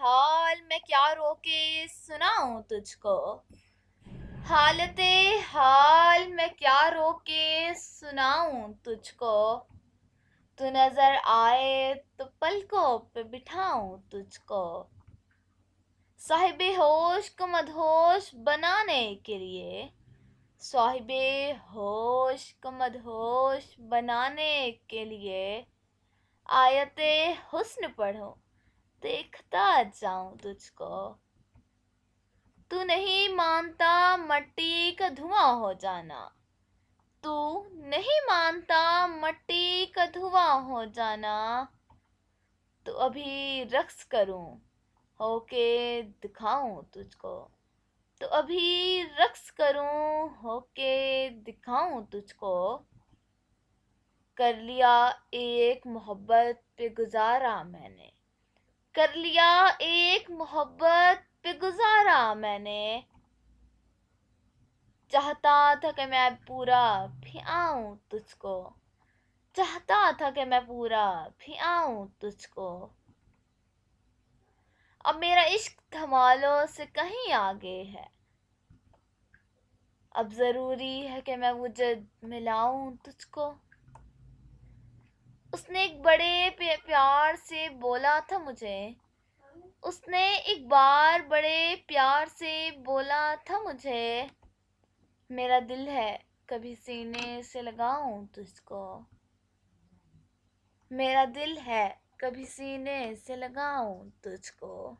हाल मैं क्या रो के सुनाऊं तुझको। हालते हाल मैं क्या रो के सुनाऊं तुझको। तू नजर आए तो पलकों पे बिठाऊं तुझको। साहिबे होश को मदहोश बनाने के लिए, साहिबे होश को मदहोश बनाने के लिए आयते हुस्न पढ़ो, देखता जाऊं तुझको। तू नहीं मानता मट्टी का धुआं हो जाना, तू नहीं मानता मट्टी का धुआं हो जाना। तो अभी रक्स करूं होके दिखाऊं तुझको। तो अभी रक्स करूं होके दिखाऊं तुझको। कर लिया एक मोहब्बत पे गुजारा मैंने, कर लिया एक मोहब्बत पे गुजारा मैंने। चाहता था कि मैं पूरा भी आऊं तुझको, चाहता था कि मैं पूरा भी आऊं तुझको। अब मेरा इश्क धमालों से कहीं आगे है, अब जरूरी है कि मैं मुझे मिलाऊं तुझको। उसने एक बड़े प्यार से बोला था मुझे, उसने एक बार बड़े प्यार से बोला था मुझे। मेरा दिल है कभी सीने से लगाऊं तुझको, मेरा दिल है कभी सीने से लगाऊं तुझको।